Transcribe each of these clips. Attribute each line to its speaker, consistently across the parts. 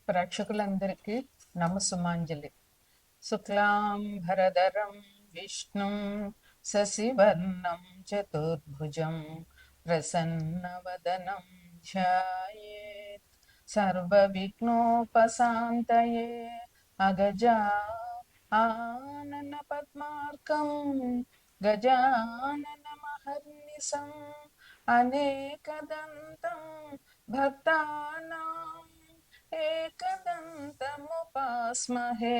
Speaker 1: ప్రేక్షకులందరికీ నమస్సుమాంజలి. శుక్లాంబరధరం విష్ణుం శశివర్ణం చతుర్భుజం ప్రసన్నవదనం ధ్యాయేత్ సర్వవిఘ్నోపశాంతయే అగజా ఆనన పద్మార్కం గజానన మహర్నిశం అనేకదంతం భక్తానాం एकदन्तमुपास्महे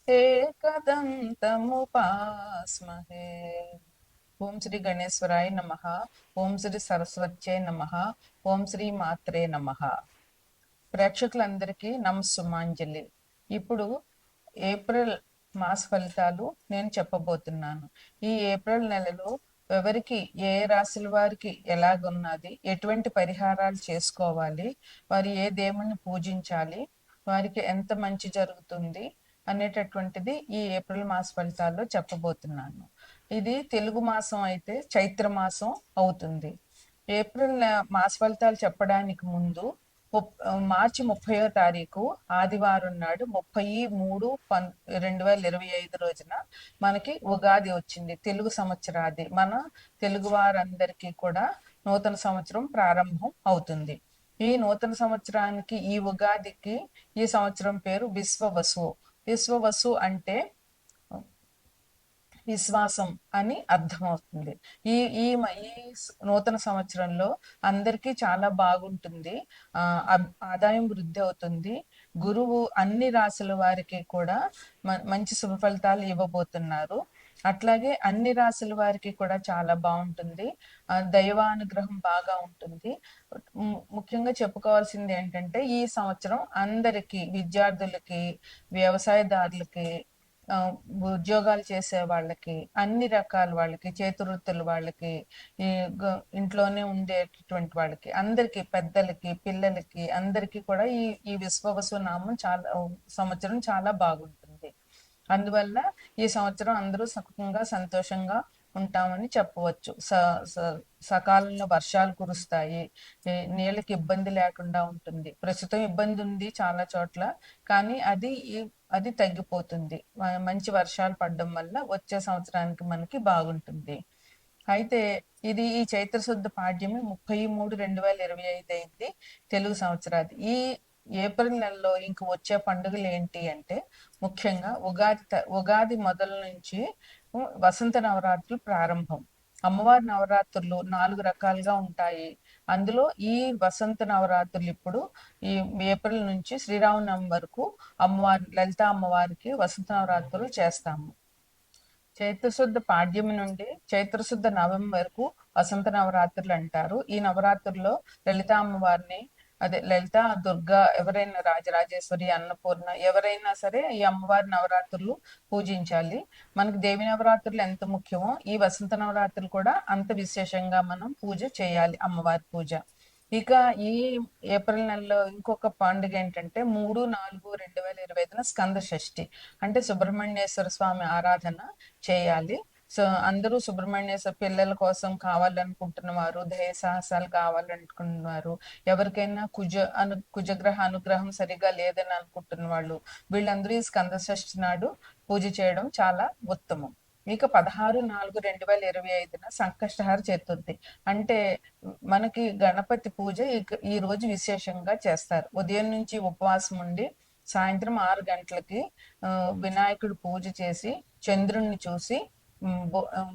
Speaker 1: एकदन्तमुपास्महे. ఓం శ్రీ గణేశ్వరాయ నమః. ఓం శ్రీ సరస్వత్యై నమః. ఓం శ్రీ మాత్రే నమః. ప్రేక్షకులందరికీ నమస్సుమాంజలి. ఇప్పుడు ఏప్రిల్ మాస ఫలితాలు నేను చెప్పబోతున్నాను. ఈ ఏప్రిల్ నెలలో ఎవరికి ఏ రాశుల వారికి ఎలాగున్నది, ఎటువంటి పరిహారాలు చేసుకోవాలి, వారు ఏ దేవుణ్ణి పూజించాలి, వారికి ఎంత మంచి జరుగుతుంది అనేటటువంటిది ఈ ఏప్రిల్ మాస ఫలితాల్లో చెప్పబోతున్నాను. ఇది తెలుగు మాసం అయితే చైత్ర మాసం అవుతుంది. ఏప్రిల్ మాస ఫలితాలు చెప్పడానికి ముందు మార్చి 30వ తారీఖు ఆదివారం నాడు 30/3/2025 రోజున మనకి ఉగాది వచ్చింది. తెలుగు సంవత్సరాది మన తెలుగు వారందరికీ కూడా నూతన సంవత్సరం ప్రారంభం అవుతుంది. ఈ నూతన సంవత్సరానికి ఈ ఉగాదికి ఈ సంవత్సరం పేరు విశ్వవసు. విశ్వవసు అంటే విశ్వాసం అని అర్థమవుతుంది. ఈ ఈ ఈ నూతన సంవత్సరంలో అందరికీ చాలా బాగుంటుంది. ఆదాయం వృద్ధి అవుతుంది. గురువు అన్ని రాశుల వారికి కూడా మంచి శుభ ఫలితాలు ఇవ్వబోతున్నారు. అట్లాగే అన్ని రాశుల వారికి కూడా చాలా బాగుంటుంది. దైవానుగ్రహం బాగా ఉంటుంది. ముఖ్యంగా చెప్పుకోవాల్సింది ఏంటంటే ఈ సంవత్సరం అందరికీ, విద్యార్థులకి, వ్యవసాయదారులకి, ఉద్యోగాలు చేసే వాళ్ళకి, అన్ని రకాల వాళ్ళకి, చేతివృత్తుల వాళ్ళకి, ఈ ఇంట్లోనే ఉండేటటువంటి వాళ్ళకి, అందరికి, పెద్దలకి, పిల్లలకి, అందరికి కూడా ఈ ఈ విశ్వవసు నామం సంవత్సరం చాలా బాగుంటుంది. అందువల్ల ఈ సంవత్సరం అందరూ సుఖంగా సంతోషంగా ఉంటామని చెప్పవచ్చు. సకాలంలో వర్షాలు కురుస్తాయి. నీళ్ళకి ఇబ్బంది లేకుండా ఉంటుంది. ప్రస్తుతం ఇబ్బంది ఉంది చాలా చోట్ల, కానీ అది తగ్గిపోతుంది. మంచి వర్షాలు పడడం వల్ల వచ్చే సంవత్సరానికి మనకి బాగుంటుంది. అయితే ఇది ఈ చైత్ర శుద్ధ పాడ్యమి 30/3/2025 అయింది తెలుగు సంవత్సరాది. ఈ ఏప్రిల్ నెలలో ఇంక వచ్చే పండుగలు ఏంటి అంటే ముఖ్యంగా ఉగాది మొదల నుంచి వసంత నవరాత్రులు ప్రారంభం. అమ్మవారి నవరాత్రులు 4 రకాలుగా ఉంటాయి. అందులో ఈ వసంత నవరాత్రులు ఇప్పుడు ఈ ఏప్రిల్ నుంచి శ్రీరామనవమి వరకు లలితా అమ్మవారికి వసంత నవరాత్రులు చేస్తాము. చైత్రశుద్ధ పాడ్యమి నుండి చైత్రశుద్ధ నవమి వరకు వసంత నవరాత్రులు అంటారు. ఈ నవరాత్రుల్లో లలితా అమ్మవారిని, అదే లలిత, దుర్గా, ఎవరైనా రాజరాజేశ్వరి, అన్నపూర్ణ, ఎవరైనా సరే ఈ అమ్మవారి నవరాత్రులు పూజించాలి. మనకి దేవి నవరాత్రులు ఎంత ముఖ్యమో ఈ వసంత నవరాత్రులు కూడా అంత విశేషంగా మనం పూజ చేయాలి, అమ్మవారి పూజ. ఇక ఈ ఏప్రిల్ నెలలో ఇంకొక పండుగ ఏంటంటే 3/4/2025 స్కంద షష్ఠి, అంటే సుబ్రహ్మణ్యేశ్వర స్వామి ఆరాధన చేయాలి. సో అందరూ సుబ్రహ్మణ్యేశ్వర పిల్లల కోసం కావాలనుకుంటున్న వారు, ధైర్య సాహసాలు కావాలనుకుంటున్నారు, ఎవరికైనా కుజగ్రహ అనుగ్రహం సరిగా లేదని అనుకుంటున్న వాళ్ళు, వీళ్ళందరూ ఈ స్కంద షష్ఠి నాడు పూజ చేయడం చాలా ఉత్తమం. ఇక 16/4/2025 సంకష్టహార చతుర్థి, అంటే మనకి గణపతి పూజ ఈ రోజు విశేషంగా చేస్తారు. ఉదయం నుంచి ఉపవాసం ఉండి సాయంత్రం 6 గంటలకి వినాయకుడు పూజ చేసి చంద్రుణ్ణి చూసి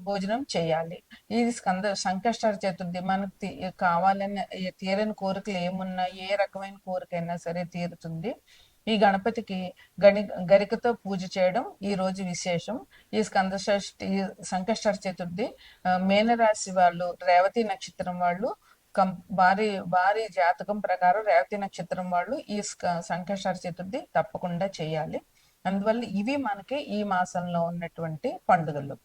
Speaker 1: భోజనం చేయాలి. ఇది సంకష్టహార చతుర్థి. మనకు కావాలని తీరని కోరికలు ఏమున్నా, ఏ రకమైన కోరికైనా సరే తీరుతుంది. ఈ గణపతికి గరికతో పూజ చేయడం ఈ రోజు విశేషం. ఈ సంకష్టహార చతుర్థి మేనరాశి వాళ్ళు, రేవతి నక్షత్రం వాళ్ళు, వారి జాతకం ప్రకారం రేవతి నక్షత్రం వాళ్ళు ఈ సంకష్టహార చతుర్థి తప్పకుండా చేయాలి. అందువల్ల ఇవి మనకి ఈ మాసంలో ఉన్నటువంటి పండుగలు.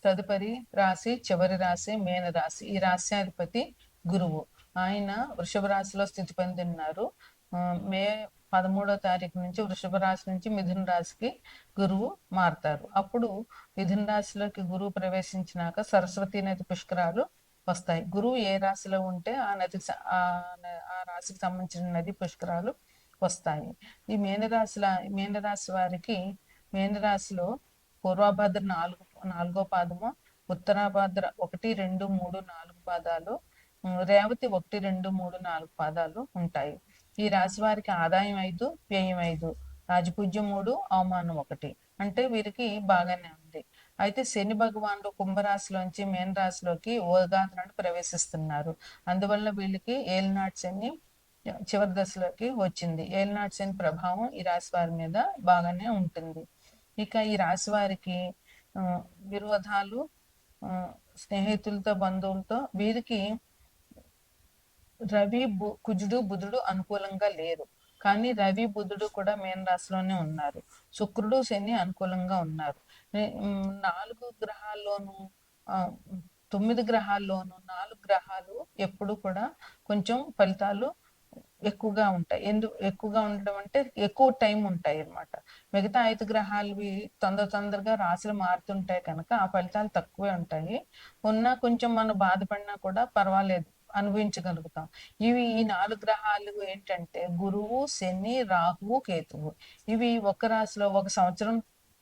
Speaker 1: తదుపరి రాశి, చివరి రాశి మేనరాశి. ఈ రాశ్యాధిపతి గురువు. ఆయన వృషభ రాశిలో స్థితి పొంది ఉన్నారు. మే 13వ తారీఖు నుంచి వృషభ రాశి నుంచి మిథున రాశికి గురువు మారుతారు. అప్పుడు మిథున రాశిలోకి గురువు ప్రవేశించినాక సరస్వతి నది పుష్కరాలు వస్తాయి. గురువు ఏ రాశిలో ఉంటే ఆ రాశికి సంబంధించిన నది పుష్కరాలు వస్తాయి. ఈ మీనరాశి వారికి మీనరాశిలో పూర్వభద్ర నాలుగో పాదము, ఉత్తరాభద్ర 1, 2, 3, 4 పాదాలు, రేవతి 1, 2, 3, 4 పాదాలు ఉంటాయి. ఈ రాశి వారికి ఆదాయం 5, వ్యయం 5, రాజపూజ్యం 3, అవమానం 1. అంటే వీరికి బాగానే ఉంది. అయితే శని భగవానుడు కుంభరాశిలోంచి మీన రాశిలోకి ఉగాది నాడు ప్రవేశిస్తున్నారు. అందువల్ల వీళ్ళకి ఏలినాటి శని చివరి దశలోకి వచ్చింది. ఏలినాటి శని ప్రభావం ఈ రాశి వారి మీద బాగానే ఉంటుంది. ఇక ఈ రాశి వారికి విరోధాలు, స్నేహితులతో, బంధువులతో, వీరికి రవి కుజుడు బుధుడు అనుకూలంగా లేరు. కానీ రవి బుధుడు కూడా మీన రాశిలోనే ఉన్నారు. శుక్రుడు శని అనుకూలంగా ఉన్నారు. 4 గ్రహాల్లోనూ 9 గ్రహాల్లోనూ 4 గ్రహాలు ఎప్పుడు కూడా కొంచెం ఫలితాలు ఎక్కువగా ఉంటాయి. ఎక్కువగా ఉండడం అంటే ఎక్కువ టైం ఉంటాయి అన్నమాట. మిగతా 5 గ్రహాలవి తొందరగా రాశులు మారుతుంటాయి కనుక ఆ ఫలితాలు తక్కువే ఉంటాయి. ఉన్నా కొంచెం మనం బాధపడినా కూడా పర్వాలేదు, అనుభవించగలుగుతాం. ఈ 4 గ్రహాలు ఏంటంటే గురువు, శని, రాహువు, కేతువు. ఇవి ఒక రాశిలో ఒక సంవత్సరం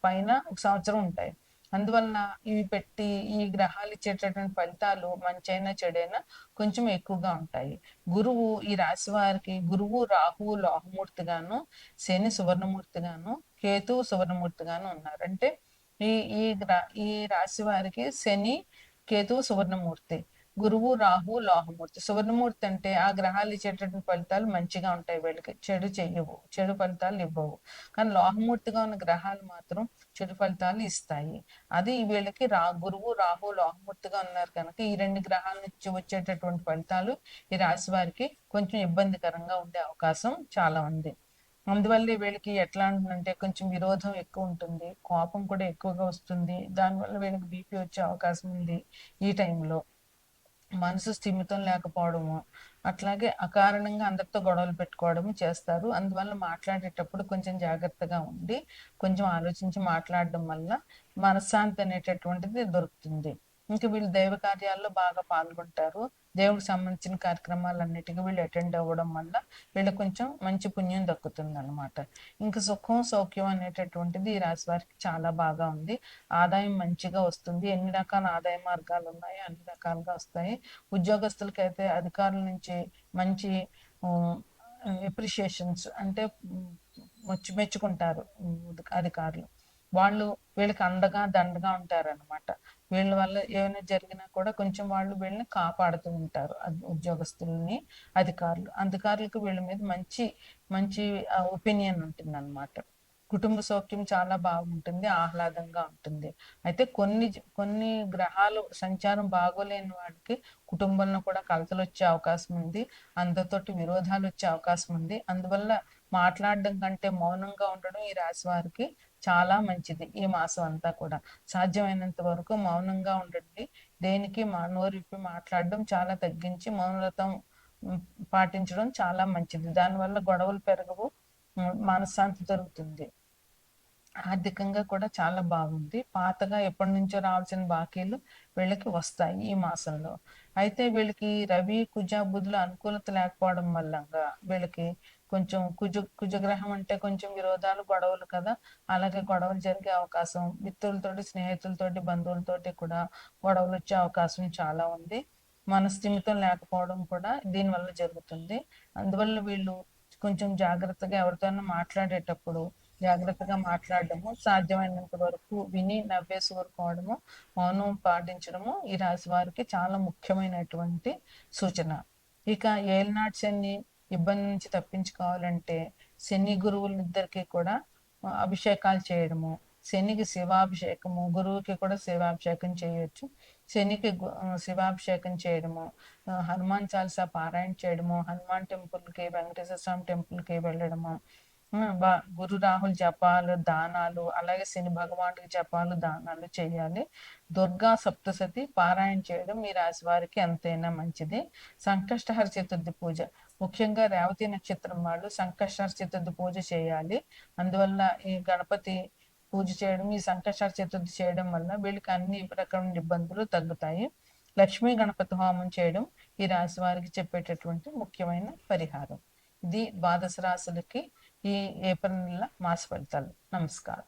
Speaker 1: పైన ఒక సంవత్సరం ఉంటాయి. అందువలన ఇవి పెట్టి ఈ గ్రహాలు ఇచ్చేటటువంటి ఫలితాలు మంచైనా చెడైనా కొంచెం ఎక్కువగా ఉంటాయి. గురువు ఈ రాశి వారికి గురువు రాహువు లోహమూర్తిగాను, శని సువర్ణమూర్తిగాను, కేతువు సువర్ణమూర్తిగాను ఉన్నారు. అంటే ఈ ఈ ఈ రాశి వారికి శని కేతువు సువర్ణమూర్తి, గురువు రాహు లోహమూర్తి. సువర్ణమూర్తి అంటే ఆ గ్రహాలు ఇచ్చేటటువంటి ఫలితాలు మంచిగా ఉంటాయి, వీళ్ళకి చెడు చెయ్యవు, చెడు ఫలితాలు ఇవ్వవు. కానీ లోహమూర్తిగా ఉన్న గ్రహాలు మాత్రం చెడు ఫలితాలు ఇస్తాయి. అది వీళ్ళకి గురువు రాహు లోహమూర్తిగా ఉన్నారు కనుక ఈ 2 గ్రహాల నుంచి వచ్చేటటువంటి ఫలితాలు ఈ రాశి వారికి కొంచెం ఇబ్బందికరంగా ఉండే అవకాశం చాలా ఉంది. అందువల్ల వీళ్ళకి ఎట్లా ఉంటుందంటే కొంచెం విరోధం ఎక్కువ ఉంటుంది, కోపం కూడా ఎక్కువగా వస్తుంది. దానివల్ల వీళ్ళకి బీపీ వచ్చే అవకాశం ఉంది. ఈ టైంలో మనసు స్థిమితం లేకపోవడము, అట్లాగే అకారణంగా అందరితో గొడవలు పెట్టుకోవడము చేస్తారు. అందువల్ల మాట్లాడేటప్పుడు కొంచెం జాగ్రత్తగా ఉండి కొంచెం ఆలోచించి మాట్లాడడం వల్ల మనశ్శాంతి అనేటటువంటిది దొరుకుతుంది. ఇంకా వీళ్ళు దైవ కార్యాల్లో బాగా పాల్గొంటారు. దేవుడికి సంబంధించిన కార్యక్రమాలన్నిటికీ వీళ్ళు అటెండ్ అవ్వడం వల్ల వీళ్ళకి కొంచెం మంచి పుణ్యం దక్కుతుంది అనమాట. ఇంకా సుఖం సౌఖ్యం అనేటటువంటిది ఈ రాశి వారికి చాలా బాగా ఉంది. ఆదాయం మంచిగా వస్తుంది. ఎన్ని రకాల ఆదాయ మార్గాలు ఉన్నాయో అన్ని రకాలుగా వస్తాయి. ఉద్యోగస్తులకైతే అధికారుల నుంచి మంచి ఎప్రిషియేషన్స్ అంటే మెచ్చుకుంటారు అధికారులు. వాళ్ళు వీళ్ళకి అండగా దండగా ఉంటారనమాట. వీళ్ళ వల్ల ఏమైనా జరిగినా కూడా కొంచెం వాళ్ళు వీళ్ళని కాపాడుతూ ఉంటారు. ఉద్యోగస్తుల్ని, అధికారులకు వీళ్ళ మీద మంచి మంచి ఒపీనియన్ ఉంటుంది అనమాట. కుటుంబ సౌఖ్యం చాలా బాగుంటుంది, ఆహ్లాదంగా ఉంటుంది. అయితే కొన్ని గ్రహాలు సంచారం బాగోలేని వాడికి కుటుంబంలో కూడా కలతలు వచ్చే అవకాశం ఉంది, అందరితోటి విరోధాలు వచ్చే అవకాశం ఉంది. అందువల్ల మాట్లాడడం కంటే మౌనంగా ఉండడం ఈ రాశి వారికి చాలా మంచిది. ఈ మాసం అంతా కూడా సాధ్యమైనంత వరకు మౌనంగా ఉండండి. దేనికి నోరిప్పి మాట్లాడడం చాలా తగ్గించి మౌనవ్రతం పాటించడం చాలా మంచిది. దానివల్ల గొడవలు పెరగవు, మనశ్శాంతి దొరుకుతుంది. ఆర్థికంగా కూడా చాలా బాగుంది. పాతగా ఎప్పటి నుంచో రావాల్సిన బాకీలు వీళ్ళకి వస్తాయి ఈ మాసంలో. అయితే వీళ్ళకి రవి కుజ బుధుల అనుకూలత లేకపోవడం వల్లంగా వీళ్ళకి కొంచెం కుజగ్రహం అంటే కొంచెం విరోధాలు గొడవలు కదా, అలాగే గొడవలు జరిగే అవకాశం, మిత్రులతోటి స్నేహితులతోటి బంధువులతోటి కూడా గొడవలు వచ్చే అవకాశం చాలా ఉంది. మనస్థిమితం లేకపోవడం కూడా దీనివల్ల జరుగుతుంది. అందువల్ల వీళ్ళు కొంచెం జాగ్రత్తగా ఎవరితోనైనా మాట్లాడేటప్పుడు జాగ్రత్తగా మాట్లాడడము, సాధ్యమైనంత వరకు విని నవ్వేసి ఊరుకోవడము, మౌనం పాటించడము ఈ రాశి వారికి చాలా ముఖ్యమైనటువంటి సూచన. ఇక ఏలినాటి శని ఇబ్బంది నుంచి తప్పించుకోవాలంటే శని గురువులిద్దరికీ కూడా అభిషేకాలు చేయడము, శనికి శివాభిషేకము, గురువుకి కూడా శివాభిషేకం చేయొచ్చు. శనికి శివాభిషేకం చేయడము, హనుమాన్ చాలీసా పారాయణ చేయడము, హనుమాన్ టెంపుల్కి, వెంకటేశ్వర స్వామి టెంపుల్కి వెళ్ళడము, గురు రాహుల్ జపాలు, దానాలు, అలాగే శని భగవానుడికి జపాలు, దానాలు చేయాలి. దుర్గా సప్తశతి పారాయణ చేయడం ఈ రాశి వారికి ఎంతైనా మంచిది. సంకష్టహర చతుర్థి పూజ, ముఖ్యంగా రేవతి నక్షత్రం వాళ్ళు సంకష్టహర చతుర్థి పూజ చేయాలి. అందువల్ల ఈ గణపతి పూజ చేయడం, ఈ సంకష్టహర చతుర్థి చేయడం వల్ల వీళ్ళకి అన్ని రకమైన ఇబ్బందులు తగ్గుతాయి. లక్ష్మీ గణపతి హోమం చేయడం ఈ రాశి వారికి చెప్పేటటువంటి ముఖ్యమైన పరిహారం. ఇది ద్వాదశ రాశులకి ఈ ఏప్రిల్ నెల మాస ఫలితాలు. నమస్కారం.